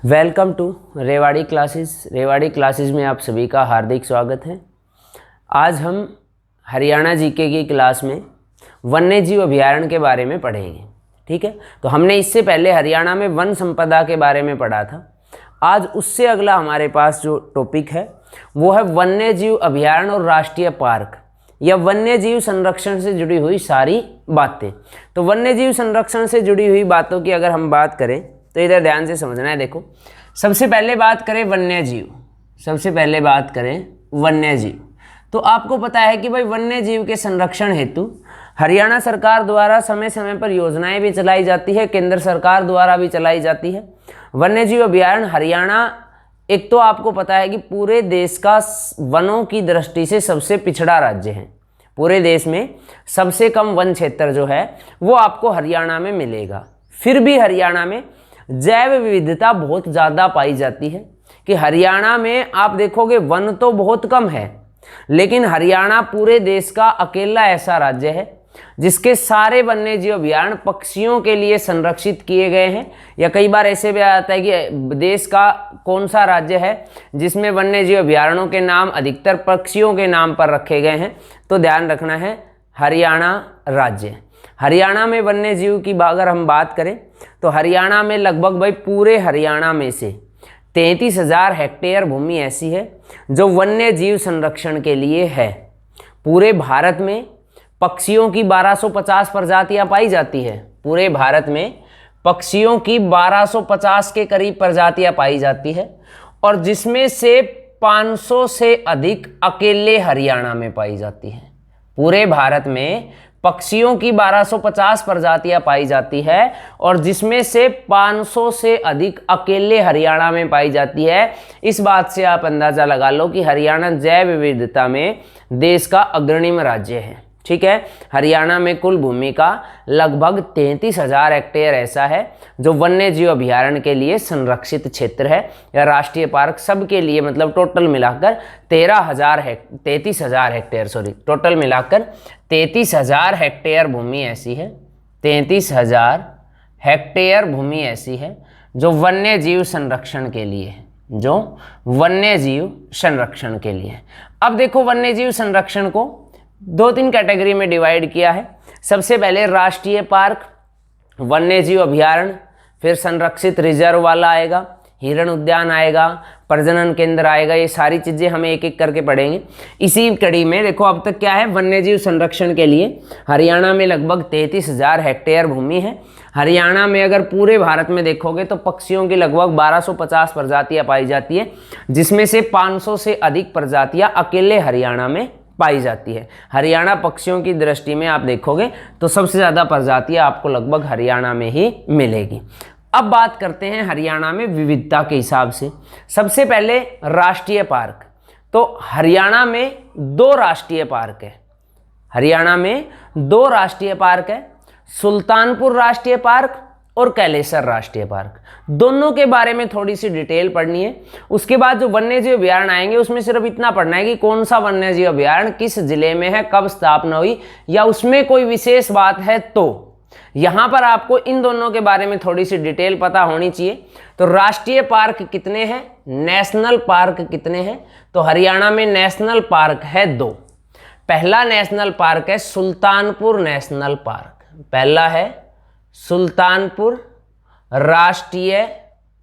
Welcome to Rewari classes. Rewari classes में आप सभी का हार्दिक स्वागत है। आज हम हरियाणा जीके की क्लास में वन्य जीव अभयारण्य के बारे में पढ़ेंगे। ठीक है, तो हमने इससे पहले हरियाणा में वन संपदा के बारे में पढ़ा था। आज उससे अगला हमारे पास जो टॉपिक है वो है वन्य जीव अभयारण्य और राष्ट्रीय पार्क या वन्य जीव संरक्षण से जुड़ी हुई सारी बातें। तो वन्य जीव संरक्षण से जुड़ी हुई बातों की अगर हम बात करें तो इधर ध्यान से समझना है। देखो, सबसे पहले बात करें वन्य जीव, तो आपको पता है कि भाई वन्य जीव के संरक्षण हेतु हरियाणा सरकार द्वारा समय समय पर योजनाएं भी चलाई जाती है, केंद्र सरकार द्वारा भी चलाई जाती है। वन्य जीव अभयारण्य हरियाणा एक तो आपको पता है कि पूरे देश का वनों की दृष्टि से सबसे पिछड़ा राज्य है। पूरे देश में सबसे कम वन क्षेत्र जो है वो आपको हरियाणा में मिलेगा। फिर भी हरियाणा में जैव विविधता बहुत ज़्यादा पाई जाती है कि हरियाणा में आप देखोगे वन तो बहुत कम है, लेकिन हरियाणा पूरे देश का अकेला ऐसा राज्य है जिसके सारे वन्य जीव अभयारण्य पक्षियों के लिए संरक्षित किए गए हैं। या कई बार ऐसे भी आता है कि देश का कौन सा राज्य है जिसमें वन्य जीव अभयारण्यों के नाम अधिकतर पक्षियों के नाम पर रखे गए हैं, तो ध्यान रखना है हरियाणा राज्य। हरियाणा में वन्य जीव की अगर हम बात करें तो हरियाणा में लगभग भाई पूरे हरियाणा में से 33,000 हेक्टेयर भूमि ऐसी है जो वन्य जीव संरक्षण के लिए है। पूरे भारत में पक्षियों की 1250 प्रजातियां पाई जाती है। पूरे भारत में पक्षियों की 1250 के करीब प्रजातियां पाई जाती है और जिसमें से 500 से अधिक अकेले हरियाणा में पाई जाती है। पूरे भारत में पक्षियों की 1250 प्रजातियां पाई जाती है और जिसमें से 500 से अधिक अकेले हरियाणा में पाई जाती है। इस बात से आप अंदाजा लगा लो कि हरियाणा जैव विविधता में देश का अग्रणीय राज्य है। ठीक है, हरियाणा में कुल भूमि का लगभग 33,000 हेक्टेयर ऐसा है जो वन्य जीव अभयारण्य के लिए संरक्षित क्षेत्र है या राष्ट्रीय पार्क सब के लिए, मतलब टोटल मिलाकर 33,000 हेक्टेयर टोटल मिलाकर 33,000 हेक्टेयर भूमि ऐसी है। 33,000 हेक्टेयर भूमि ऐसी है जो वन्य जीव संरक्षण के लिए है, जो वन्य जीव संरक्षण के लिए है। अब देखो, वन्य जीव संरक्षण को 2-3 कैटेगरी में डिवाइड किया है। सबसे पहले राष्ट्रीय पार्क, वन्य जीव अभयारण्य, फिर संरक्षित रिजर्व वाला आएगा, हिरण उद्यान आएगा, प्रजनन केंद्र आएगा। ये सारी चीज़ें हमें एक एक करके पढ़ेंगे इसी कड़ी में। देखो, अब तक क्या है, वन्य जीव संरक्षण के लिए हरियाणा में लगभग 33,000 हेक्टेयर भूमि है। हरियाणा में अगर पूरे भारत में देखोगे तो पक्षियों की लगभग 1250 प्रजातियाँ पाई जाती है, जिसमें से 500 से अधिक प्रजातियाँ अकेले हरियाणा में पाई जाती है। हरियाणा पक्षियों की दृष्टि में आप देखोगे तो सबसे ज़्यादा प्रजातियाँ आपको लगभग हरियाणा में ही मिलेगी। अब बात करते हैं हरियाणा में विविधता के हिसाब से। सबसे पहले राष्ट्रीय पार्क, तो हरियाणा में 2 राष्ट्रीय पार्क है। हरियाणा में 2 राष्ट्रीय पार्क है, सुल्तानपुर राष्ट्रीय पार्क और कैलेसर राष्ट्रीय पार्क। दोनों के बारे में थोड़ी सी डिटेल पढ़नी है। उसके बाद जो वन्य जीव अभयारण्य आएंगे उसमें सिर्फ इतना पढ़ना है कि कौन सा वन्य जीव अभयारण्य किस जिले में है, कब स्थापना हुई, या उसमें कोई विशेष बात है तो यहाँ पर आपको इन दोनों के बारे में थोड़ी सी डिटेल पता होनी चाहिए। तो राष्ट्रीय पार्क कितने हैं, नेशनल पार्क कितने हैं, तो हरियाणा में नेशनल पार्क है 2। पहला नेशनल पार्क है सुल्तानपुर नेशनल पार्क, पहला है सुल्तानपुर राष्ट्रीय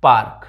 पार्क।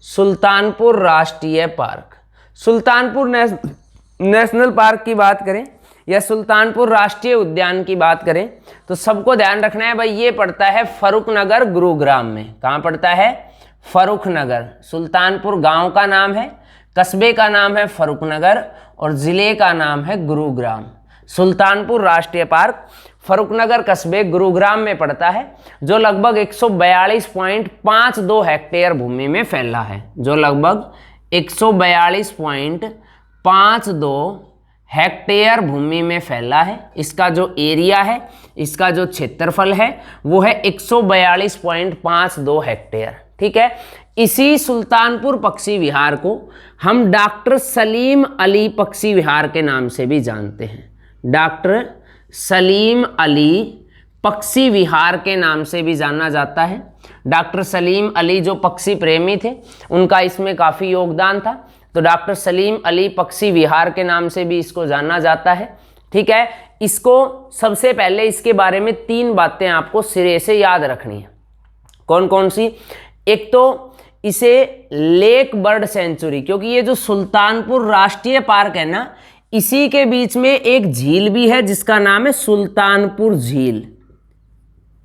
सुल्तानपुर राष्ट्रीय पार्क, सुल्तानपुर नेशनल पार्क की बात करें या सुल्तानपुर राष्ट्रीय उद्यान की बात करें तो सबको ध्यान रखना है भाई, ये पड़ता है फर्रुखनगर गुरुग्राम में। कहाँ पड़ता है? फर्रुखनगर। सुल्तानपुर गांव का नाम है, कस्बे का नाम है फर्रुखनगर और ज़िले का नाम है गुरुग्राम। सुल्तानपुर राष्ट्रीय पार्क फर्रुखनगर कस्बे गुरुग्राम में पड़ता है, जो लगभग 142.52 हेक्टेयर भूमि में फैला है, जो लगभग 142.52 हेक्टेयर भूमि में फैला है। इसका जो एरिया है, इसका जो क्षेत्रफल है वो है 142.52 हेक्टेयर। ठीक है, इसी सुल्तानपुर पक्षी विहार को हम डॉक्टर सलीम अली पक्षी विहार के नाम से भी जानते हैं। डॉक्टर सलीम अली पक्षी विहार के नाम से भी जाना जाता है। डॉक्टर सलीम अली जो पक्षी प्रेमी थे उनका इसमें काफ़ी योगदान था। तो डॉक्टर सलीम अली पक्षी विहार के नाम से भी इसको जाना जाता है। ठीक है, इसको सबसे पहले इसके बारे में 3 बातें आपको सिरे से याद रखनी है। कौन कौन सी? एक तो इसे लेक बर्ड सेंचुरी, क्योंकि ये जो सुल्तानपुर राष्ट्रीय पार्क है ना, इसी के बीच में एक झील भी है जिसका नाम है सुल्तानपुर झील।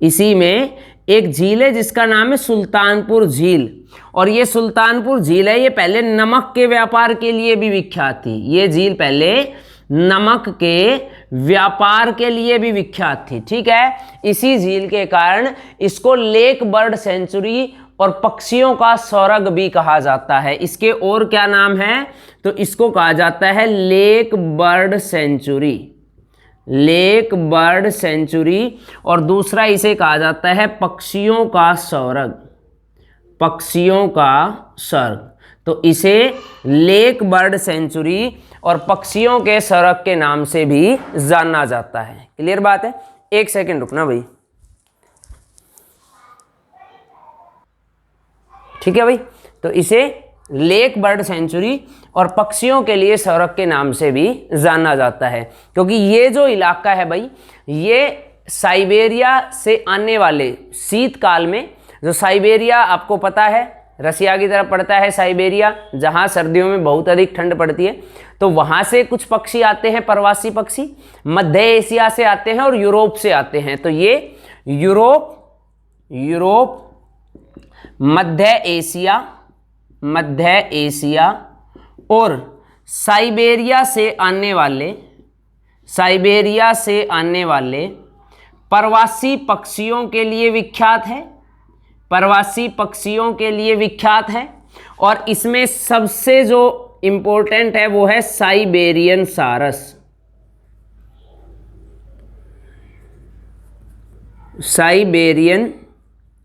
इसी में एक झील है जिसका नाम है सुल्तानपुर झील, और ये सुल्तानपुर झील है, ये पहले नमक के व्यापार के लिए भी विख्यात थी। ये झील पहले नमक के व्यापार के लिए भी विख्यात थी। ठीक है, इसी झील के कारण इसको लेक बर्ड सेंचुरी और पक्षियों का स्वर्ग भी कहा जाता है। इसके और क्या नाम है? तो इसको कहा जाता है lake bird sanctuary, lake bird sanctuary, और दूसरा इसे कहा जाता है पक्षियों का स्वर्ग, पक्षियों का स्वर्ग। तो इसे लेक बर्ड सेंचुरी और पक्षियों के स्वर्ग के नाम से भी जाना जाता है। क्लियर बात है? एक सेकंड रुकना भाई। ठीक है भाई, तो इसे लेक बर्ड सेंचुरी और पक्षियों के लिए स्वर्ग के नाम से भी जाना जाता है, क्योंकि ये जो इलाका है भाई, ये साइबेरिया से आने वाले शीतकाल में, जो साइबेरिया आपको पता है रसिया की तरफ पड़ता है साइबेरिया, जहाँ सर्दियों में बहुत अधिक ठंड पड़ती है, तो वहाँ से कुछ पक्षी आते हैं, प्रवासी पक्षी मध्य एशिया से आते हैं और यूरोप से आते हैं। तो ये यूरोप मध्य एशिया और साइबेरिया से आने वाले प्रवासी पक्षियों के लिए विख्यात है, प्रवासी पक्षियों के लिए विख्यात है। और इसमें सबसे जो इंपॉर्टेंट है वो है साइबेरियन सारस, साइबेरियन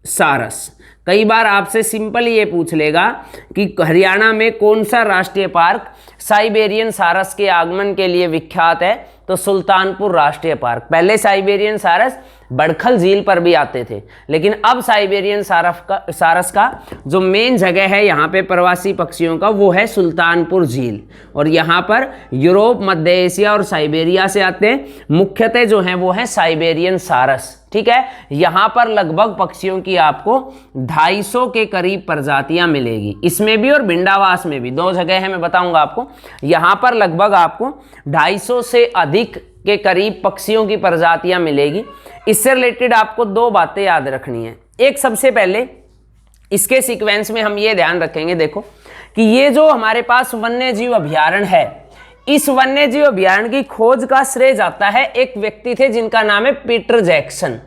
सारस। कई बार आपसे सिंपल ये पूछ लेगा कि हरियाणा में कौन सा राष्ट्रीय पार्क साइबेरियन सारस के आगमन के लिए विख्यात है? तो सुल्तानपुर राष्ट्रीय पार्क। पहले साइबेरियन सारस बड़खल झील पर भी आते थे, लेकिन अब साइबेरियन सारस का जो मेन जगह है यहाँ पे प्रवासी पक्षियों का, वो है सुल्तानपुर झील। और यहाँ पर यूरोप, मध्य एशिया और साइबेरिया से आते हैं। मुख्यतः जो है वो है साइबेरियन सारस। ठीक है, यहाँ पर लगभग पक्षियों की आपको 250 के करीब प्रजातियां मिलेगी। इसमें भी और भिंडावास में भी 2 जगह है, मैं बताऊंगा आपको। यहाँ पर लगभग आपको 250 से अधिक के करीब पक्षियों की प्रजातियां मिलेगी। इससे रिलेटेड आपको 2 बातें याद रखनी है। एक, सबसे पहले इसके सीक्वेंस में हम ये ध्यान रखेंगे, देखो कि ये जो हमारे पास वन्य जीव अभ्यारण्य है, इस वन्य जीव अभ्यारण्य की खोज का श्रेय जाता है एक व्यक्ति थे जिनका नाम है पीटर जैक्सन।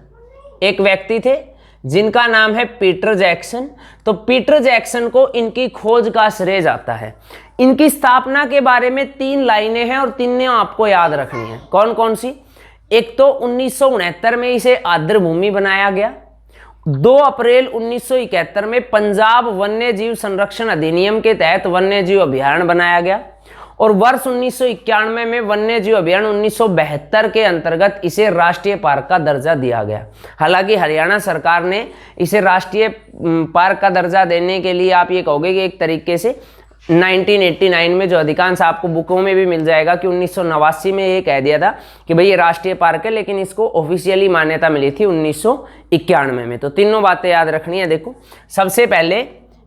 एक व्यक्ति थे जिनका नाम है पीटर जैक्सन। तो पीटर जैक्सन को इनकी खोज का श्रेय जाता है। इनकी स्थापना के बारे में 3 लाइनें हैं और तीनों आपको याद रखनी है। कौन कौन सी? एक तो 1969 में इसे आर्द्र भूमि बनाया गया। 2 अप्रैल 1971 में पंजाब वन्य जीव संरक्षण अधिनियम के तहत वन्य जीव अभ्यारण्य बनाया गया। और वर्ष 1991 में वन्य जीव अभ्यारण्य 1972 के अंतर्गत इसे राष्ट्रीय पार्क का दर्जा दिया गया। हालांकि हरियाणा सरकार ने इसे राष्ट्रीय पार्क का दर्जा देने के लिए, आप ये कहोगे कि एक तरीके से 1989 में, जो अधिकांश आपको बुकों में भी मिल जाएगा, कि 1989 में ये कह दिया था कि भाई ये राष्ट्रीय पार्क है, लेकिन इसको ऑफिशियली मान्यता मिली थी 1991 में। तो तीनों बातें याद रखनी है। देखो, सबसे पहले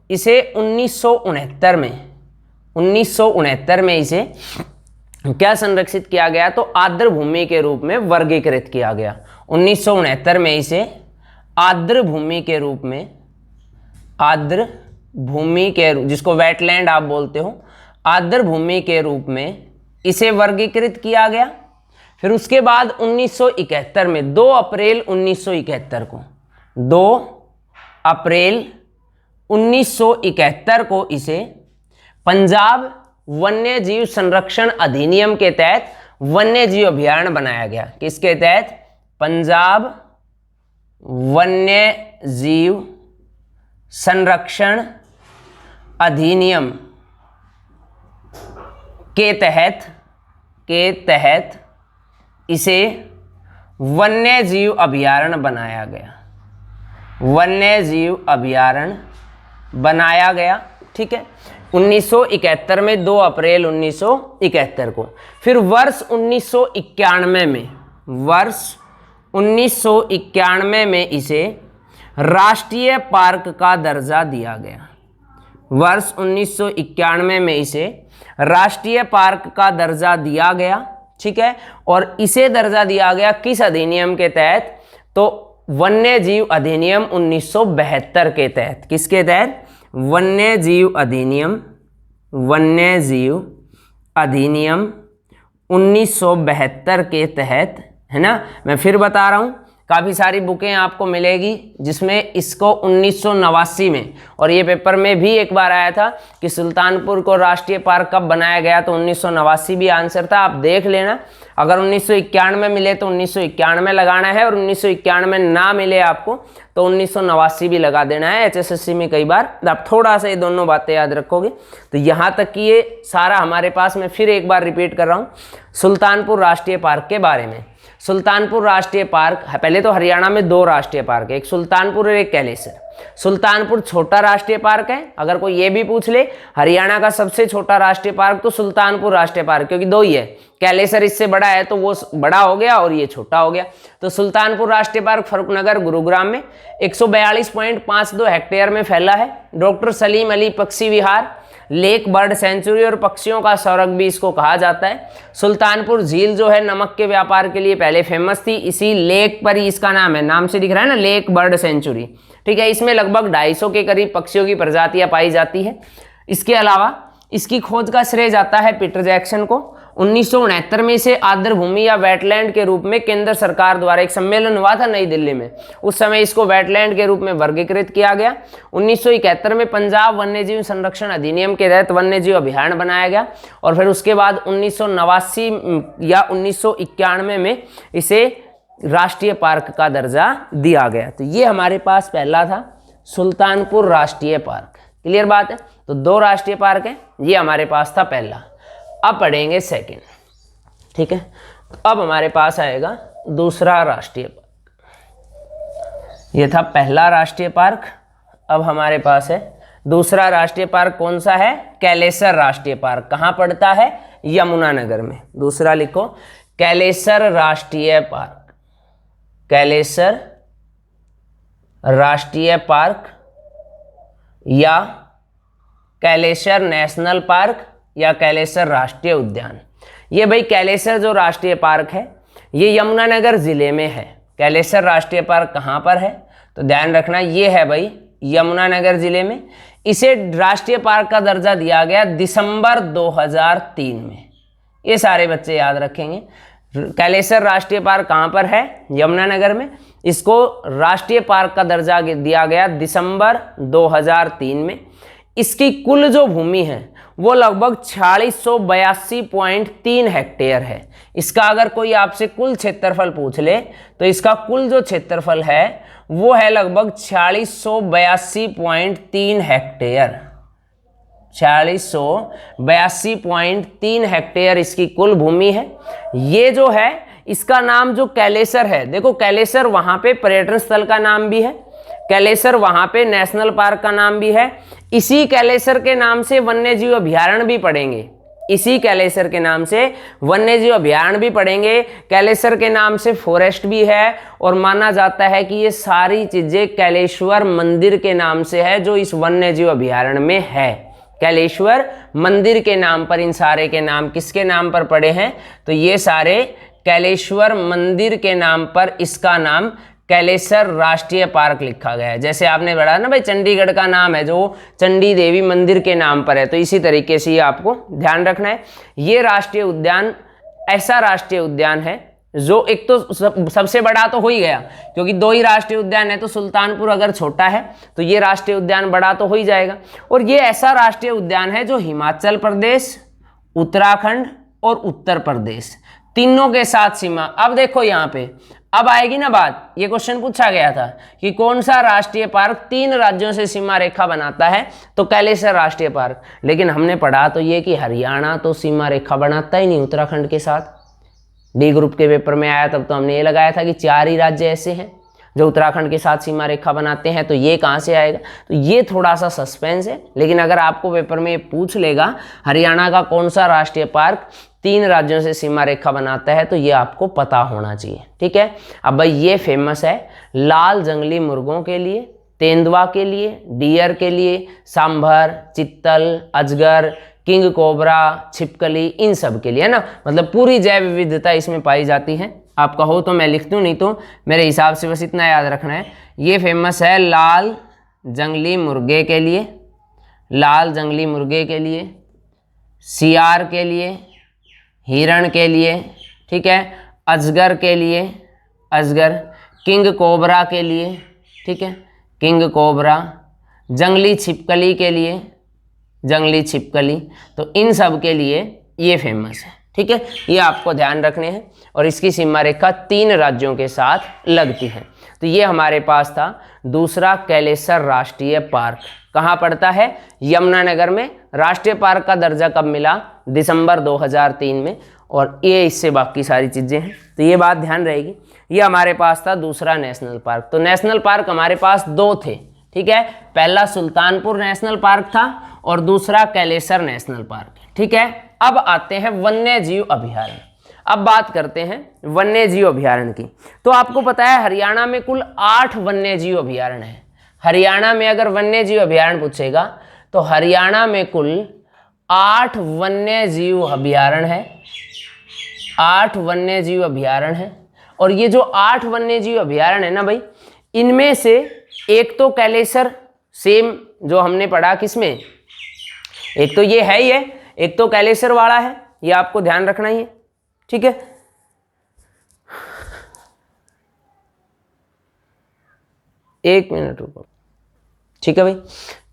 इसे 1969 में इसे क्या संरक्षित किया गया? तो आर्द्र भूमि के रूप में वर्गीकृत किया गया। 1969 में इसे आर्द्र भूमि के रूप में, आर्द्र भूमि के, जिसको वेटलैंड आप बोलते हो, आर्द्र भूमि के रूप में इसे वर्गीकृत किया गया। फिर उसके बाद 1971 में 2 अप्रैल 1971 को, 2 अप्रैल 1971 को इसे पंजाब वन्य जीव संरक्षण अधिनियम के तहत वन्य जीव अभ्यारण्य बनाया गया। किसके तहत? पंजाब वन्य जीव संरक्षण अधिनियम के तहत इसे वन्य जीव अभ्यारण्य बनाया गया। वन्य जीव अभयारण्य बनाया गया, ठीक है, 1971 में, 2 अप्रैल 1971 को। फिर वर्ष 1991 में, वर्ष 1991 में इसे राष्ट्रीय पार्क का दर्जा दिया गया। वर्ष 1991 में इसे राष्ट्रीय पार्क का दर्जा दिया गया, ठीक है। और इसे दर्जा दिया गया किस अधिनियम के तहत? तो वन्य जीव अधिनियम 1972 के तहत। किसके तहत? वन्य जीव अधिनियम, वन्य जीव अधिनियम 1972 के तहत, है ना। मैं फिर बता रहा हूँ, काफ़ी सारी बुकें आपको मिलेगी जिसमें इसको 1989 में, और ये पेपर में भी एक बार आया था कि सुल्तानपुर को राष्ट्रीय पार्क कब बनाया गया, तो 1989 भी आंसर था, आप देख लेना। अगर 1991 मिले तो 1991 लगाना है, और 1991 ना मिले आपको तो 1989 भी लगा देना है। HSSC में कई बार आप थोड़ा सा ये दोनों बातें याद रखोगे। तो यहाँ तक कि ये सारा हमारे पास, मैं फिर एक बार रिपीट कर रहा हूँ सुल्तानपुर राष्ट्रीय पार्क के बारे में। सुल्तानपुर राष्ट्रीय पार्क, पहले तो हरियाणा में 2 राष्ट्रीय पार्क है, एक सुल्तानपुर और एक कैलेसर। सुल्तानपुर छोटा राष्ट्रीय पार्क है, अगर कोई ये भी पूछ ले हरियाणा का सबसे छोटा राष्ट्रीय पार्क तो सुल्तानपुर राष्ट्रीय पार्क, क्योंकि 2 ही है, कैलेसर इससे बड़ा है तो वो बड़ा हो गया और ये छोटा हो गया। तो सुल्तानपुर राष्ट्रीय पार्क फर्रुखनगर गुरुग्राम में 142.52 हेक्टेयर में फैला है। डॉक्टर सलीम अली पक्षी विहार, लेक बर्ड सेंचुरी और पक्षियों का स्वर्ग भी इसको कहा जाता है। सुल्तानपुर झील जो है नमक के व्यापार के लिए पहले फेमस थी, इसी लेक पर ही इसका नाम है, नाम से दिख रहा है ना, लेक बर्ड सेंचुरी, ठीक है। इसमें लगभग 250 के करीब पक्षियों की प्रजातियां पाई जाती है। इसके अलावा इसकी खोज का श्रेय जाता है पीटर जैक्सन को। 1969 में इसे आर्द्र भूमि या वेटलैंड के रूप में केंद्र सरकार द्वारा एक सम्मेलन हुआ था नई दिल्ली में, उस समय इसको वेटलैंड के रूप में वर्गीकृत किया गया। 1971 में पंजाब वन्यजीव संरक्षण अधिनियम के तहत वन्यजीव अभयारण्य बनाया गया, और फिर उसके बाद 1989 या 1991 में इसे राष्ट्रीय पार्क का दर्जा दिया गया। तो ये हमारे पास पहला था सुल्तानपुर राष्ट्रीय पार्क। क्लियर बात है? तो 2 राष्ट्रीय पार्क है, ये हमारे पास था पहला। अब पढ़ेंगे सेकंड, ठीक है। तो अब हमारे पास आएगा दूसरा राष्ट्रीय पार्क। ये था पहला राष्ट्रीय पार्क, अब हमारे पास है दूसरा राष्ट्रीय पार्क। कौन सा है? कैलेसर राष्ट्रीय पार्क। कहाँ पड़ता है? यमुनानगर में। दूसरा लिखो, कैलेसर राष्ट्रीय पार्क, कैलेसर राष्ट्रीय पार्क या कैलेसर नेशनल पार्क या कैलेसर राष्ट्रीय उद्यान। ये भाई कैलेसर जो राष्ट्रीय पार्क है ये यमुनानगर जिले में है। कैलेसर राष्ट्रीय पार्क कहाँ पर है? तो ध्यान रखना, ये है भाई यमुनानगर जिले में। इसे राष्ट्रीय पार्क का दर्जा दिया गया दिसंबर 2003 में। ये सारे बच्चे याद रखेंगे। कैलेसर राष्ट्रीय पार्क कहाँ पर है? यमुनानगर में। इसको राष्ट्रीय पार्क का दर्जा दिया गया दिसंबर 2003 में। इसकी कुल जो भूमि है वो लगभग 4682.3 हेक्टेयर है। इसका अगर कोई आपसे कुल क्षेत्रफल पूछ ले तो इसका कुल जो क्षेत्रफल है वो है लगभग 4682.3 हेक्टेयर। 4682.3 हेक्टेयर इसकी कुल भूमि है। ये जो है इसका नाम जो कैलेसर है, देखो कैलेसर वहाँ पे पर्यटन स्थल का नाम भी है, कैलेसर वहाँ पे नेशनल पार्क का नाम भी है। इसी कैलेसर के नाम से वन्यजीव अभयारण्य भी पड़ेंगे, इसी कैलेसर के नाम से वन्यजीव अभयारण्य भी पड़ेंगे। कैलेसर के नाम से फॉरेस्ट भी है, और माना जाता है कि ये सारी चीजें कैलेश्वर मंदिर के नाम से है जो इस वन्यजीव अभयारण्य में है। कैलेश्वर मंदिर के नाम पर इन सारे के नाम किसके नाम पर पड़े हैं? तो ये सारे कैलेश्वर मंदिर के नाम पर इसका नाम कैलेसर राष्ट्रीय पार्क लिखा गया है। जैसे आपने पढ़ा ना भाई चंडीगढ़ का नाम है जो चंडी देवी मंदिर के नाम पर है, तो इसी तरीके से ये आपको ध्यान रखना है। ये राष्ट्रीय उद्यान ऐसा राष्ट्रीय उद्यान है जो एक तो सबसे बड़ा तो हो ही गया, क्योंकि 2 ही राष्ट्रीय उद्यान है, तो सुल्तानपुर अगर छोटा है तो ये राष्ट्रीय उद्यान बड़ा तो हो ही जाएगा। और ये ऐसा राष्ट्रीय उद्यान है जो हिमाचल प्रदेश, उत्तराखंड और उत्तर प्रदेश तीनों के साथ सीमा। अब देखो यहाँ पे अब आएगी ना बात, ये क्वेश्चन पूछा गया था कि कौन सा राष्ट्रीय पार्क 3 राज्यों से सीमा रेखा बनाता है, तो कैलेसर राष्ट्रीय पार्क। लेकिन हमने पढ़ा तो ये कि हरियाणा तो सीमा रेखा बनाता ही नहीं उत्तराखंड के साथ। डी ग्रुप के पेपर में आया तब तो हमने ये लगाया था कि 4 ही राज्य ऐसे हैं जो उत्तराखंड के साथ सीमा रेखा बनाते हैं, तो ये कहाँ से आएगा? तो ये थोड़ा सा सस्पेंस है, लेकिन अगर आपको पेपर में ये पूछ लेगा हरियाणा का कौन सा राष्ट्रीय पार्क 3 राज्यों से सीमा रेखा बनाता है, तो ये आपको पता होना चाहिए। ठीक है, अब भाई ये फेमस है लाल जंगली मुर्गों के लिए, तेंदुआ के लिए, डियर के लिए, सांभर, चित्तल, अजगर, किंग कोबरा, छिपकली, इन सब के लिए, है ना। मतलब पूरी जैव विविधता इसमें पाई जाती है। आप कहो तो मैं लिख दूं, नहीं तो मेरे हिसाब से बस इतना याद रखना है। ये फेमस है लाल जंगली मुर्गे के लिए, लाल जंगली मुर्गे के लिए, सियार के लिए, हिरण के लिए, ठीक है, अजगर के लिए, अजगर, किंग कोबरा के लिए, ठीक है, किंग कोबरा, जंगली छिपकली के लिए, जंगली छिपकली, तो इन सब के लिए ये फेमस है। ठीक है, ये आपको ध्यान रखने हैं। और इसकी सीमा रेखा 3 राज्यों के साथ लगती है। तो ये हमारे पास था दूसरा कैलेसर राष्ट्रीय पार्क। कहाँ पड़ता है? यमुनानगर में। राष्ट्रीय पार्क का दर्जा कब मिला? दिसंबर 2003 में। और ये इससे बाकी सारी चीज़ें हैं, तो ये बात ध्यान रहेगी। ये हमारे पास था दूसरा नेशनल पार्क। तो नेशनल पार्क हमारे पास 2 थे। ठीक है, पहला सुल्तानपुर नेशनल पार्क था और दूसरा कैलेसर नेशनल पार्क। ठीक है, अब आते हैं वन्य जीव अभयारण्य। अब बात करते हैं वन्य जीव अभयारण्य की। तो आपको पता है हरियाणा में कुल 8 वन्य जीव अभयारण्य है। हरियाणा में अगर वन्य जीव अभयारण्य पूछेगा तो हरियाणा में कुल 8 वन्य जीव अभयारण्य है। 8 वन्य जीव अभयारण्य है। और ये जो 8 वन्य जीव अभयारण्य है ना भाई, इनमें से एक तो कैलेसर, सेम जो हमने पढ़ा किसमें, एक तो ये है ही है, एक तो कैलेसर वाला है, ये आपको ध्यान रखना ही है। ठीक है, एक मिनट रुको। ठीक है भाई,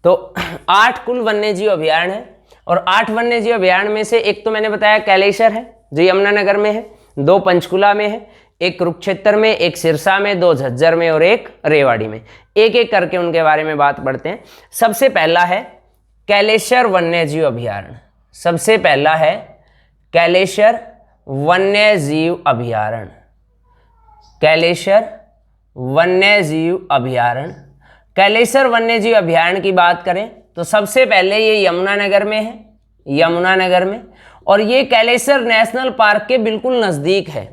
तो 8 कुल वन्यजीव अभयारण्य है। और 8 वन्यजीव अभयारण्य में से एक तो मैंने बताया कैलेसर है जो यमुनानगर में है, 2 पंचकुला में है, एक कुरुक्षेत्र में, एक सिरसा में, 2 झज्जर में और एक रेवाड़ी में। एक एक करके उनके बारे में बात पढ़ते हैं। सबसे पहला है कैलेसर वन्यजीव अभयारण्य। सबसे पहला है कैलेसर वन्यजीव अभयारण्य। कैलेसर वन्यजीव अभयारण्य। कैलेसर वन्यजीव अभयारण्य की बात करें तो सबसे पहले ये यमुनानगर में है, यमुनानगर में। और ये कैलेसर नेशनल पार्क के बिल्कुल नज़दीक है।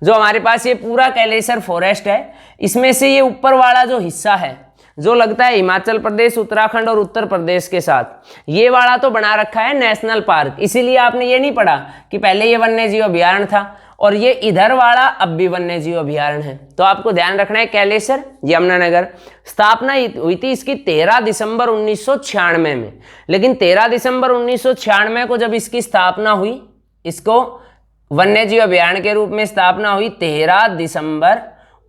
जो हमारे पास ये पूरा कैलेसर फॉरेस्ट है, इसमें से ये ऊपर वाला जो हिस्सा है जो लगता है हिमाचल प्रदेश, उत्तराखंड और उत्तर प्रदेश के साथ, ये वाला तो बना रखा है नेशनल पार्क। इसीलिए आपने ये नहीं पढ़ा कि पहले ये वन्यजीव अभयारण्य था और ये इधर वाला अब भी वन्यजीव अभयारण्य है। तो आपको ध्यान रखना है कैलेसर यमुनानगर। स्थापना हुई थी इसकी 13 दिसंबर 1996 में। लेकिन 13 दिसंबर 1996 को जब इसकी स्थापना हुई, इसको वन्यजीव अभयारण्य के रूप में स्थापना हुई 13 दिसंबर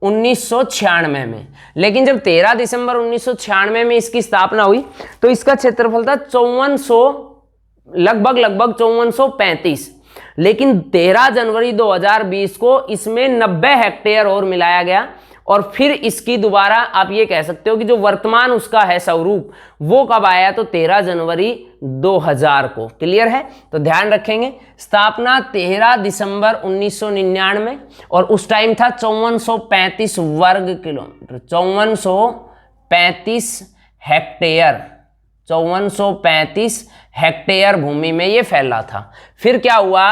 1996 में। लेकिन जब 13 दिसंबर 1996 में इसकी स्थापना हुई तो इसका क्षेत्रफल था 5400, लगभग 5435। लेकिन 13 जनवरी 2020 को इसमें 90 हेक्टेयर और मिलाया गया। और फिर इसकी दोबारा आप ये कह सकते हो कि जो वर्तमान उसका है स्वरूप, वो कब आया? तो 13 जनवरी 2000 को। क्लियर है? तो ध्यान रखेंगे, स्थापना 13 दिसंबर 1999 और उस टाइम था 5435 वर्ग किलोमीटर, 5435 हेक्टेयर, 5435 हेक्टेयर भूमि में ये फैला था। फिर क्या हुआ?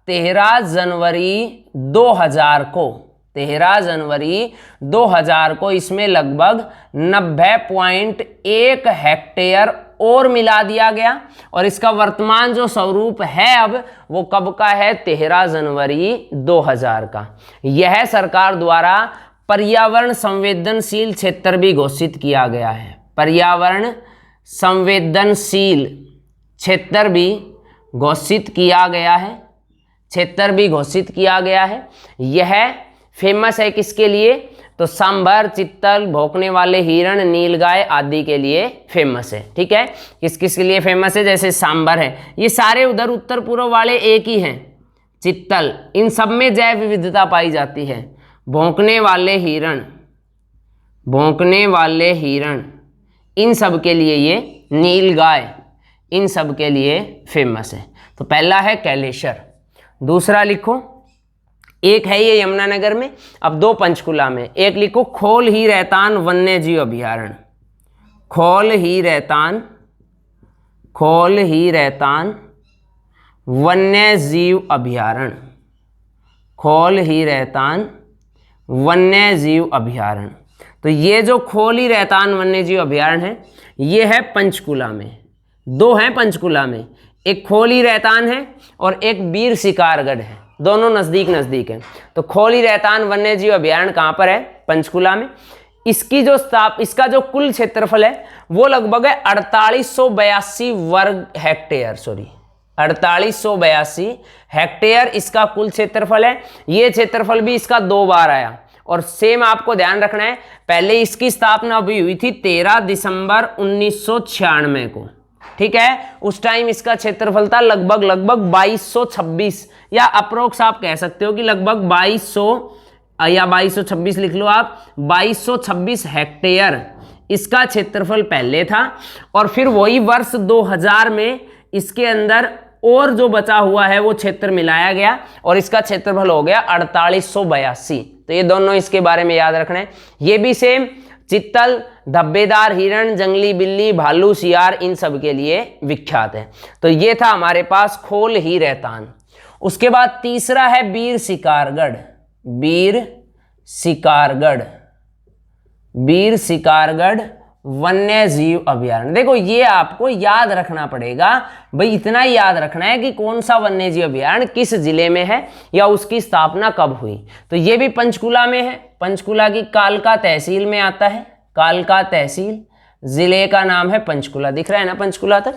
13 जनवरी 2000 को, 13 जनवरी 2000 को इसमें लगभग 90.1 हेक्टेयर और मिला दिया गया। और इसका वर्तमान जो स्वरूप है अब, वो कब का है? 13 जनवरी 2000 का। यह सरकार द्वारा पर्यावरण संवेदनशील क्षेत्र भी घोषित किया गया है। पर्यावरण संवेदनशील क्षेत्र भी घोषित किया गया है, क्षेत्र भी घोषित किया गया है। यह फेमस है किसके लिए? तो सांभर, चित्तल, भौंकने वाले हिरण, नीलगाय आदि के लिए फेमस है। ठीक है, किस किस के लिए फेमस है? जैसे सांभर है, ये सारे उधर उत्तर पूर्व वाले एक ही हैं। चित्तल, इन सब में जैव विविधता पाई जाती है। भौंकने वाले हिरण, भौंकने वाले हिरण, इन सब के लिए ये, नीलगाय, इन सब के लिए फेमस है। तो पहला है कैलेसर। दूसरा लिखो एक है ये यमुनानगर में, अब 2 पंचकुला में। एक लिखो खोल ही रहतान वन्य जीव अभयारण्य, खोल ही रहतान वन्य जीव अभयारण्य, खोल ही रहतान वन्य जीव अभयारण्य। तो ये जो खोल ही रहतान वन्य जीव अभयारण्य है ये है पंचकुला में, 2 हैं पंचकुला में, एक खोल ही रहतान है और एक वीर शिकारगढ़ है, दोनों नज़दीक नज़दीक हैं। तो खोल ही रहतान वन्य जीव अभयारण्य कहाँ पर है? पंचकुला में। इसका जो कुल क्षेत्रफल है वो लगभग है 4882 वर्ग हेक्टेयर, 4882 हेक्टेयर इसका कुल क्षेत्रफल है। ये क्षेत्रफल भी इसका 2 बार आया। और सेम आपको ध्यान रखना है, पहले इसकी स्थापना अभी हुई थी 13 दिसंबर 1996 को, ठीक है। उस टाइम इसका क्षेत्रफल था लगभग 2226, या अप्रोक्स आप कह सकते हो कि लगभग 2200 या 2226 लिख लो आप, 2226 हेक्टेयर इसका क्षेत्रफल पहले था। और फिर वही वर्ष 2000 में इसके अंदर और जो बचा हुआ है वो क्षेत्र मिलाया गया और इसका क्षेत्रफल हो गया 4882। तो ये दोनों इसके बारे में याद रखना है। ये भी सेम चित्तल, धब्बेदार हिरण, जंगली बिल्ली, भालू, सियार, इन सब के लिए विख्यात है। तो ये था हमारे पास खोल ही रहतान। उसके बाद तीसरा है वीर शिकारगढ़, वीर शिकारगढ़ वन्य जीव अभयारण्य। देखो ये आपको याद रखना पड़ेगा भाई, इतना ही याद रखना है कि कौन सा वन्य जीव अभयारण्य किस जिले में है या उसकी स्थापना कब हुई। तो ये भी पंचकुला में है, पंचकुला की कालका तहसील में आता है, कालका तहसील, जिले का नाम है पंचकुला, दिख रहा है ना पंचकुला तक,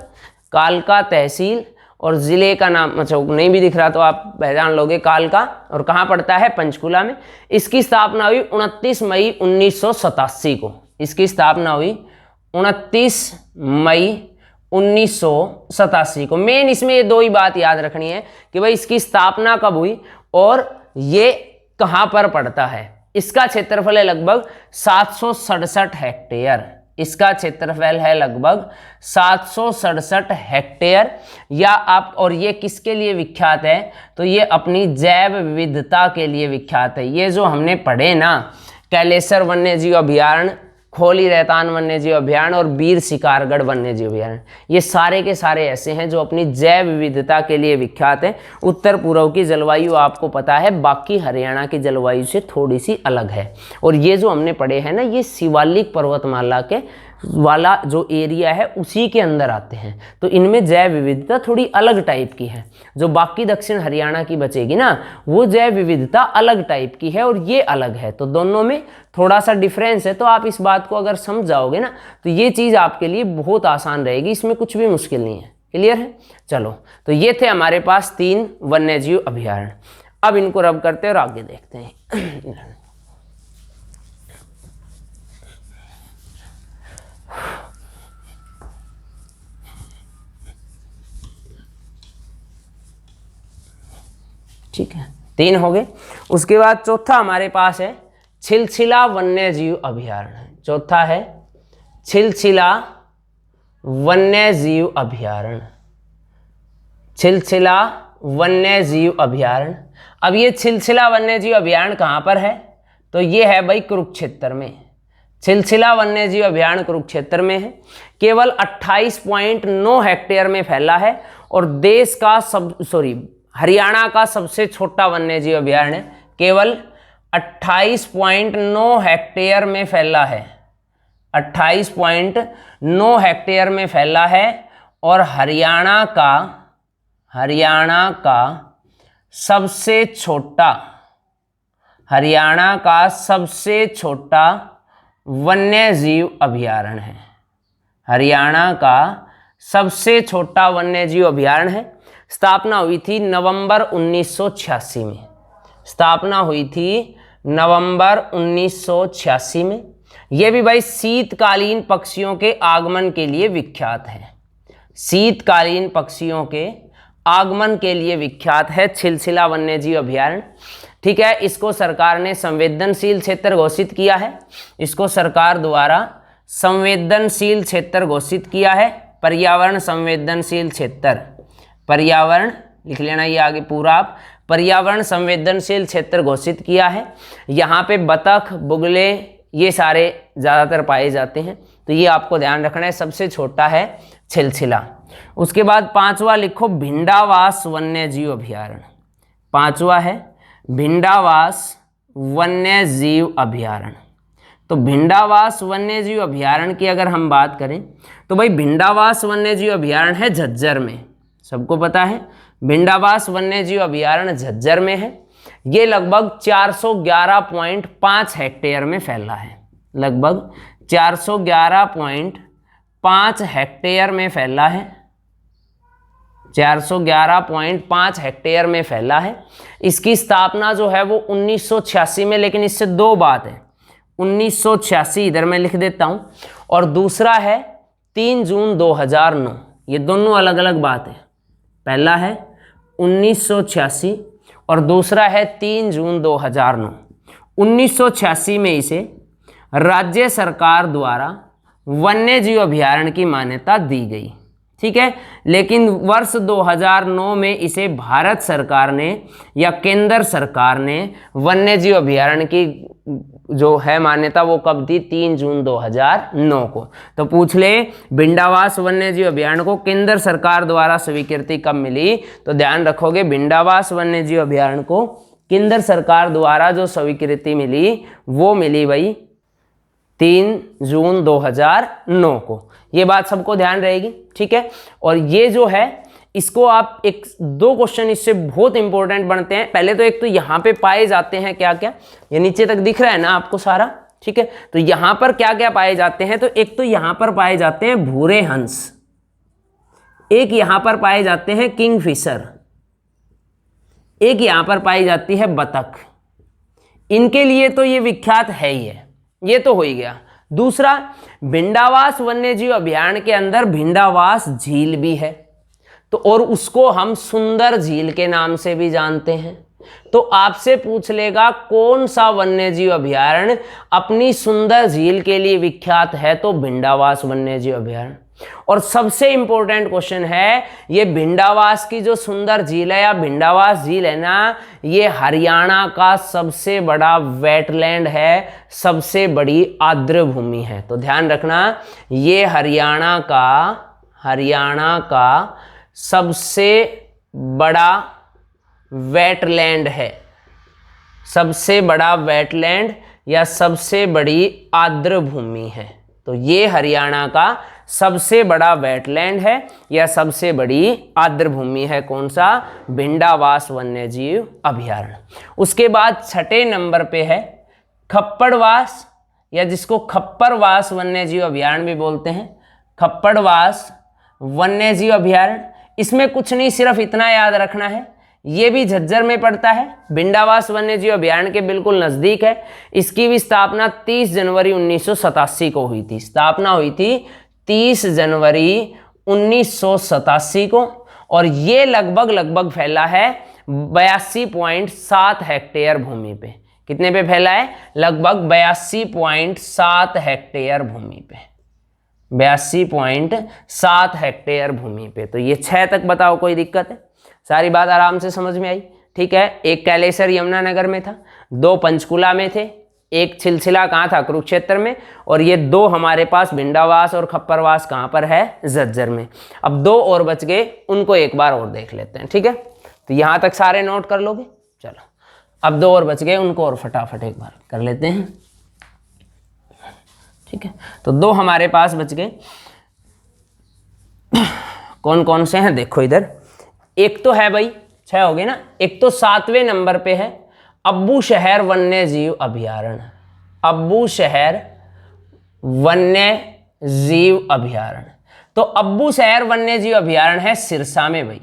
कालका तहसील, और जिले का नाम अच्छा नहीं भी दिख रहा तो आप पहचान लोगे कालका, और कहाँ पड़ता है? पंचकुला में। इसकी स्थापना हुई 29 मई 1987 को, इसकी स्थापना हुई 29 मई 1987 को। मेन इसमें ये 2 ही बात याद रखनी है कि भाई इसकी स्थापना कब हुई और ये कहाँ पर पड़ता है। इसका क्षेत्रफल है लगभग 767 हेक्टेयर, इसका क्षेत्रफल है लगभग 767 हेक्टेयर। या आप, और ये किसके लिए विख्यात है? तो ये अपनी जैव विविधता के लिए विख्यात है। ये जो हमने पढ़े ना, कैलेसर वन्य जीव अभयारण्य, खोल ही रहतान वन्य जीव अभयारण्य और वीर शिकारगढ़ वन्य जीव अभयारण्य, ये सारे के सारे ऐसे हैं जो अपनी जैव विविधता के लिए विख्यात हैं। उत्तर पूर्व की जलवायु आपको पता है बाकी हरियाणा की जलवायु से थोड़ी सी अलग है। और ये जो हमने पढ़े हैं ना, ये शिवालिक पर्वतमाला के वाला जो एरिया है उसी के अंदर आते हैं। तो इनमें जैव विविधता थोड़ी अलग टाइप की है। जो बाकी दक्षिण हरियाणा की बचेगी ना, वो जैव विविधता अलग टाइप की है और ये अलग है। तो दोनों में थोड़ा सा डिफरेंस है। तो आप इस बात को अगर समझ जाओगे ना तो ये चीज़ आपके लिए बहुत आसान रहेगी, इसमें कुछ भी मुश्किल नहीं है। क्लियर है? चलो, तो ये थे हमारे पास 3 वन्यजीव अभयारण्य। अब इनको रब करते हैं और आगे देखते हैं। ठीक है, 3 हो गए। उसके बाद चौथा हमारे पास है छिलछिला वन्य जीव अभयारण्य। चौथा है छिलछिला वन्य जीव अभयारण्य, छिलछिला वन्य जीव अभयारण्य। अब ये छिलछिला वन्य जीव अभयारण्य कहाँ पर है? तो ये है भाई कुरुक्षेत्र में। छिलछिला वन्य जीव अभयारण्य कुरुक्षेत्र में है। केवल 28.9 हेक्टेयर में फैला है और देश का हरियाणा का सबसे छोटा वन्यजीव अभयारण्य केवल 28.9 हेक्टेयर में फैला है, 28.9 हेक्टेयर में फैला है। और हरियाणा का सबसे छोटा वन्यजीव अभयारण्य है। हरियाणा का सबसे छोटा वन्यजीव अभयारण्य है। स्थापना हुई थी नवंबर 1986 में, स्थापना हुई थी नवंबर 1986 में। यह भी भाई शीतकालीन पक्षियों के आगमन के लिए विख्यात है। शीतकालीन पक्षियों के आगमन के लिए विख्यात है छिलछिला वन्यजीव अभयारण्य। ठीक है, इसको सरकार ने संवेदनशील क्षेत्र घोषित किया है। इसको सरकार द्वारा संवेदनशील क्षेत्र घोषित किया है, पर्यावरण संवेदनशील क्षेत्र। पर्यावरण लिख लेना ये आगे पूरा आप, पर्यावरण संवेदनशील क्षेत्र घोषित किया है। यहाँ पे बतख, बुगले ये सारे ज़्यादातर पाए जाते हैं, तो ये आपको ध्यान रखना है। सबसे छोटा है छिलछिला। उसके बाद 5वां लिखो भिंडावास वन्य जीव अभयारण्य। 5वां है भिंडावास वन्य जीव अभयारण्य। तो भिंडावास वन्य जीव अभयारण्य की अगर हम बात करें तो भाई भिंडावास वन्य जीव अभयारण्य है झज्जर में, सबको पता है भिंडावास वन्य जीव अभयारण्य झज्जर में है। ये लगभग 411.5 हेक्टेयर में फैला है, लगभग 411.5 हेक्टेयर में फैला है, 411.5 हेक्टेयर में फैला है। इसकी स्थापना जो है वो 1986 में, लेकिन इससे दो बात है, 1986 इधर मैं लिख देता हूं, और दूसरा है 3 जून 2009। ये दोनों अलग अलग बात है, पहला है 1986 और दूसरा है 3 जून 2009। 1986 में इसे राज्य सरकार द्वारा वन्य जीव अभयारण्य की मान्यता दी गई, ठीक है। लेकिन वर्ष 2009 में इसे भारत सरकार ने या केंद्र सरकार ने वन्य जीव अभयारण्य की जो है मान्यता वो कब दी? 3 जून 2009 को। तो पूछ ले भिंडावास वन्य जीव अभयारण्य को केंद्र सरकार द्वारा स्वीकृति कब मिली? तो ध्यान रखोगे भिंडावास वन्य जीव अभयारण्य को केंद्र सरकार द्वारा जो स्वीकृति मिली वो मिली भाई 3 जून 2009 को। ये बात सबको ध्यान रहेगी, ठीक है। और ये जो है इसको आप एक दो क्वेश्चन इससे बहुत इंपॉर्टेंट बनते हैं। पहले तो एक तो यहाँ पे पाए जाते हैं क्या क्या, ये नीचे तक दिख रहा है ना आपको सारा, ठीक है। तो यहाँ पर क्या क्या पाए जाते हैं? तो एक तो यहाँ पर पाए जाते हैं भूरे हंस, एक यहाँ पर पाए जाते हैं किंगफिशर, एक यहाँ पर पाई जाती है बतख। इनके लिए तो ये विख्यात है ही है, ये तो हो ही गया। दूसरा, भिंडावास वन्यजीव अभयारण्य के अंदर भिंडावास झील भी है, तो और उसको हम सुंदर झील के नाम से भी जानते हैं। तो आपसे पूछ लेगा कौन सा वन्यजीव अभयारण्य अपनी सुंदर झील के लिए विख्यात है? तो भिंडावास वन्यजीव अभयारण्य। और सबसे इंपॉर्टेंट क्वेश्चन है, ये भिंडावास की जो सुंदर झील है या भिंडावास झील है ना, ये हरियाणा का सबसे बड़ा वेटलैंड है, सबसे बड़ी आर्द्र भूमि है। तो ध्यान रखना, ये हरियाणा का सबसे बड़ा वेटलैंड है, सबसे बड़ा वेटलैंड या सबसे बड़ी आर्द्र भूमि है। तो ये हरियाणा का सबसे बड़ा वेटलैंड है या सबसे बड़ी आर्द्र भूमि है, कौन सा? भिंडावास वन्यजीव अभयारण्य। उसके बाद 6ठे नंबर पे है खप्पड़वास, या जिसको खप्परवास वन्यजीव अभयारण्य भी बोलते हैं, खप्पड़वास वन्यजीव अभयारण्य। इसमें कुछ नहीं, सिर्फ इतना याद रखना है, ये भी झज्जर में पड़ता है, भिंडावास वन्यजीव अभयारण्य के बिल्कुल नजदीक है। इसकी भी स्थापना 30 जनवरी 1987 को हुई थी, स्थापना हुई थी 30 जनवरी 1987 को। और ये लगभग फैला है 82.7 हेक्टेयर भूमि पे। कितने पे फैला है? लगभग 82.7 हेक्टेयर भूमि पे, 82.7 हेक्टेयर भूमि पे। तो ये 6 तक बताओ, कोई दिक्कत है? सारी बात आराम से समझ में आई, ठीक है। एक कैलेसर यमुनानगर में था, 2 पंचकुला में थे, एक छिलछिला कहाँ था? कुरुक्षेत्र में, और ये 2 हमारे पास भिंडावास और खप्परवास कहाँ पर है? झज्जर में। अब 2 और बच गए, उनको एक बार और देख लेते हैं, ठीक है। तो यहाँ तक सारे नोट कर लोगे? चलो, अब 2 और बच गए, उनको और फटाफट एक बार कर लेते हैं, ठीक है। तो 2 हमारे पास बच गए, कौन कौन से हैं? देखो इधर, एक तो है भाई 6 हो गए ना, एक तो 7वें नंबर पे है अब्बूशहर वन्यजीव अभयारण्य। अब्बूशहर वन्यजीव अभयारण्य। तो अब्बूशहर वन्यजीव अभयारण्य है सिरसा में भाई,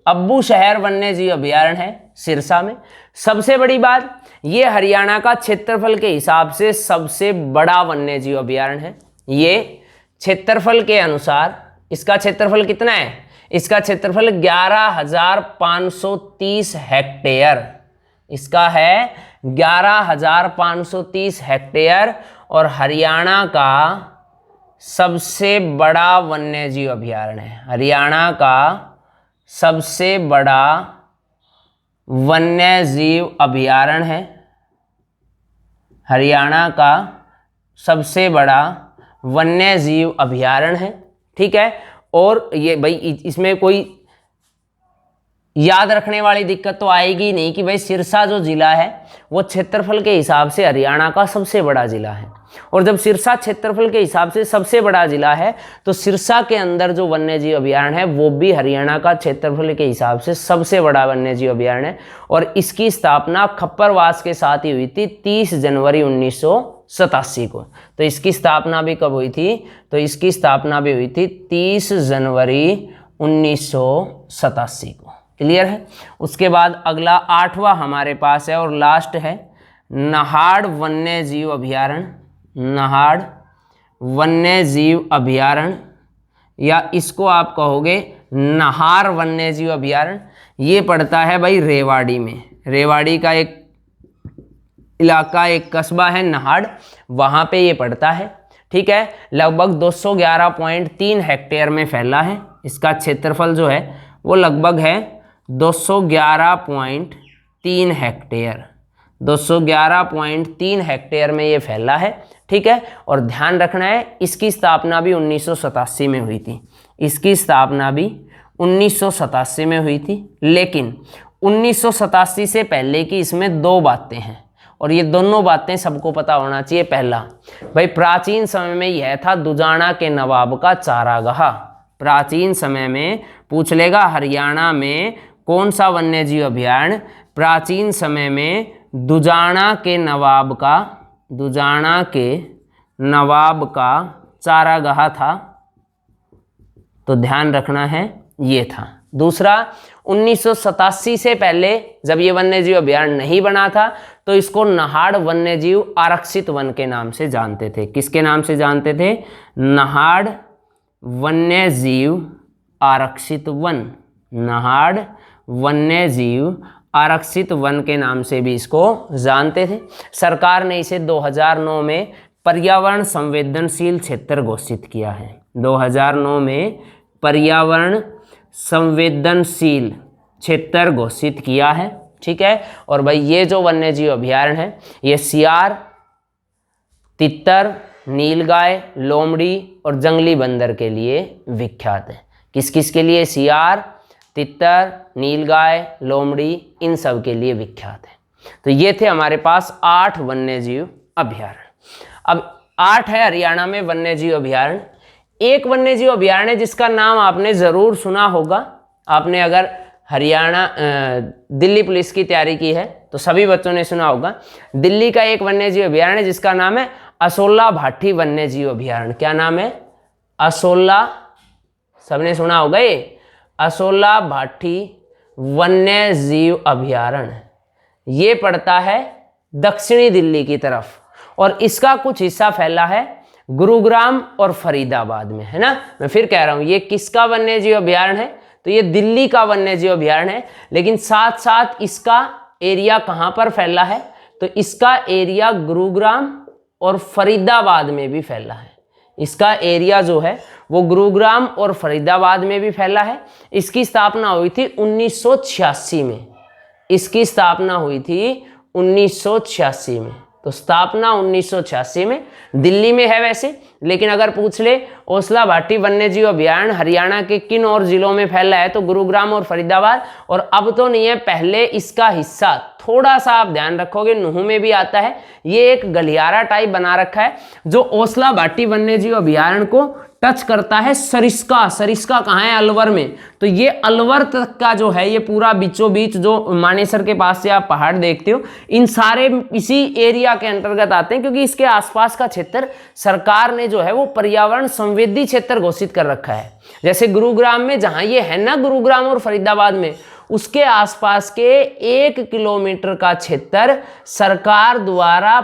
अब्बूशहर वन्यजीव अभयारण्य है सिरसा में। सबसे बड़ी बात, ये हरियाणा का क्षेत्रफल के हिसाब से सबसे बड़ा वन्यजीव अभयारण्य है। ये क्षेत्रफल के अनुसार इसका क्षेत्रफल कितना है? इसका क्षेत्रफल 11,530 हेक्टेयर, इसका है 11,530 हेक्टेयर, और हरियाणा का सबसे बड़ा वन्यजीव अभयारण्य है। हरियाणा का सबसे बड़ा वन्य जीव अभयारण्य है, हरियाणा का सबसे बड़ा वन्य जीव अभयारण्य है। ठीक है, और ये भाई इसमें कोई याद रखने वाली दिक्कत तो आएगी नहीं कि भाई सिरसा जो जिला है वो क्षेत्रफल के हिसाब से हरियाणा का सबसे बड़ा जिला है, और जब सिरसा क्षेत्रफल के हिसाब से सबसे बड़ा जिला है तो सिरसा के अंदर जो वन्यजीव अभयारण्य है वो भी हरियाणा का क्षेत्रफल के हिसाब से सबसे बड़ा वन्यजीव अभयारण्य है। और इसकी स्थापना खप्परवास के साथ ही हुई थी 30 जनवरी 1987 को। तो इसकी स्थापना भी कब हुई थी? तो इसकी स्थापना भी हुई थी 30 जनवरी 1987 को। क्लियर है? उसके बाद अगला 8वां हमारे पास है और लास्ट है नहाड़ वन्य जीव अभयारण्य। नहाड़ वन्य जीव अभयारण्य, या इसको आप कहोगे नहार वन्य जीव अभयारण्य। ये पड़ता है भाई रेवाड़ी में। रेवाड़ी का एक इलाका, एक कस्बा है नहाड़, वहाँ पे ये पड़ता है। ठीक है, लगभग 211.3 हेक्टेयर में फैला है। इसका क्षेत्रफल जो है वो लगभग है 211.3 हेक्टेयर। 211.3 हेक्टेयर में ये फैला है। ठीक है, और ध्यान रखना है इसकी स्थापना भी 1987 में हुई थी। इसकी स्थापना भी 1987 में हुई थी, लेकिन 1987 से पहले की इसमें 2 बातें हैं और ये दोनों बातें सबको पता होना चाहिए। पहला, भाई प्राचीन समय में यह था दुजाना के नवाब का चारागाह। प्राचीन समय में पूछ लेगा हरियाणा में कौन सा वन्यजीव अभयारण्य प्राचीन समय में दुजाना के नवाब का चारागाह था, तो ध्यान रखना है ये था। दूसरा, 1987 से पहले जब ये वन्यजीव अभयारण्य नहीं बना था तो इसको नहाड़ वन्यजीव आरक्षित वन के नाम से जानते थे। किसके नाम से जानते थे? नहाड़ वन्यजीव आरक्षित वन। नहाड़ वन्यजीव आरक्षित वन के नाम से भी इसको जानते थे। सरकार ने इसे 2009 में पर्यावरण संवेदनशील क्षेत्र घोषित किया है। 2009 में पर्यावरण संवेदनशील क्षेत्र घोषित किया है। ठीक है, और भाई ये जो वन्यजीव अभयारण्य है ये सियार, तितर, नीलगाय, लोमड़ी और जंगली बंदर के लिए विख्यात है। किस किस के लिए? सियार, तितर, नीलगाय, लोमड़ी, इन सब के लिए विख्यात है। तो ये थे हमारे पास 8 वन्यजीव अभयारण्य। अब 8 है हरियाणा में वन्यजीव अभयारण्य। एक वन्यजीव अभयारण्य जिसका नाम आपने ज़रूर सुना होगा, आपने अगर हरियाणा दिल्ली पुलिस की तैयारी की है तो सभी बच्चों ने सुना होगा। दिल्ली का एक वन्यजीव अभयारण्य जिसका नाम है असोला भाटी वन्यजीव अभयारण्य। क्या नाम है? असोला, सबने सुना होगा ये, असोला भाटी वन्यजीव अभयारण्य। ये पड़ता है दक्षिणी दिल्ली की तरफ और इसका कुछ हिस्सा फैला है गुरुग्राम और फरीदाबाद में, है ना। मैं फिर कह रहा हूं ये किसका वन्यजीव अभयारण्य है? तो ये दिल्ली का वन्यजीव अभयारण्य है, लेकिन साथ साथ इसका एरिया कहां पर फैला है? तो इसका एरिया गुरुग्राम और फरीदाबाद में भी फैला है। इसका एरिया जो है वो गुरुग्राम और फरीदाबाद में भी फैला है। इसकी स्थापना हुई थी 1986 में। इसकी स्थापना हुई थी 1986 में। तो स्थापना 1986 में दिल्ली में है वैसे, लेकिन अगर पूछ ले ओसला भाटी वन्यजीव अभयारण्य हरियाणा के किन और जिलों में फैला है तो गुरुग्राम और फरीदाबाद। और अब तो नहीं है, पहले इसका हिस्सा थोड़ा सा आप ध्यान रखोगे नुहू में भी आता है। ये एक गलियारा टाइप बना रखा है जो ओसला भाटी वन्यजीव अभयारण्य को टच करता है। सरिस्का, सरिस्का कहाँ है? अलवर में। तो ये अलवर तक का जो है ये पूरा बीचों बीच जो मानेसर के पास से आप पहाड़ देखते हो, इन सारे इसी एरिया के अंतर्गत आते हैं, क्योंकि इसके आसपास का क्षेत्र सरकार ने जो है वो पर्यावरण संवेदी क्षेत्र घोषित कर रखा है। जैसे गुरुग्राम में जहां ये है ना, गुरुग्राम और फरीदाबाद में, उसके आसपास के 1 किलोमीटर का क्षेत्र सरकार द्वारा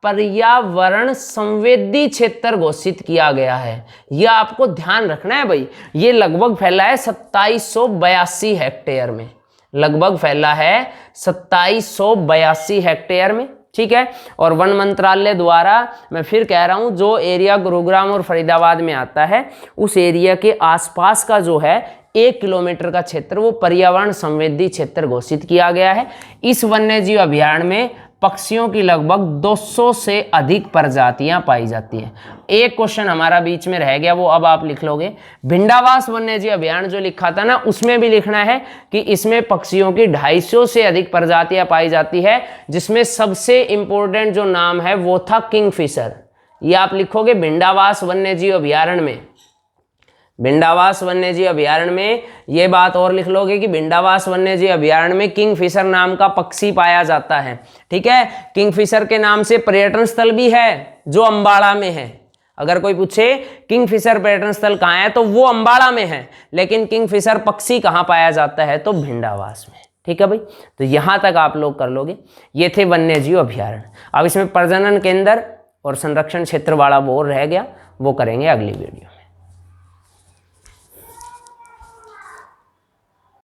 पर्यावरण संवेदी क्षेत्र घोषित किया गया है। यह आपको ध्यान रखना है भाई। ये लगभग फैला है 2782 हेक्टेयर में। लगभग फैला है 2782 हेक्टेयर में। ठीक है, और वन मंत्रालय द्वारा, मैं फिर कह रहा हूं, जो एरिया गुरुग्राम और फरीदाबाद में आता है उस एरिया के आसपास का जो है 1 किलोमीटर का क्षेत्र वो पर्यावरण संवेदी क्षेत्र घोषित किया गया है। इस वन्य जीव अभयारण्य में पक्षियों की लगभग 200 से अधिक प्रजातियां पाई जाती है। एक क्वेश्चन हमारा बीच में रह गया, वो अब आप लिख लोगे। भिंडावास वन्यजीव अभयारण्य जो लिखा था ना, उसमें भी लिखना है कि इसमें पक्षियों की 250 से अधिक प्रजातियां पाई जाती है, जिसमें सबसे इंपॉर्टेंट जो नाम है वो था किंगफिशर। ये आप लिखोगे भिंडावास वन्यजीव अभयारण्य में। भिंडावास वन्यजीव अभयारण्य में ये बात और लिख लोगे कि भिंडावास वन्यजीव अभयारण्य में किंगफिशर नाम का पक्षी पाया जाता है। ठीक है, किंगफिशर के नाम से पर्यटन स्थल भी है जो अंबाड़ा में है। अगर कोई पूछे किंगफिशर पर्यटन स्थल कहाँ है तो वो अंबाड़ा में है, लेकिन किंगफिशर पक्षी कहाँ पाया जाता है तो भिंडावास में। ठीक है भाई, तो यहां तक आप लोग कर लोगे। ये थे वन्यजीव अभयारण्य। अब इसमें प्रजनन केंद्र और संरक्षण क्षेत्र वाला वो रह गया, वो करेंगे अगली वीडियो।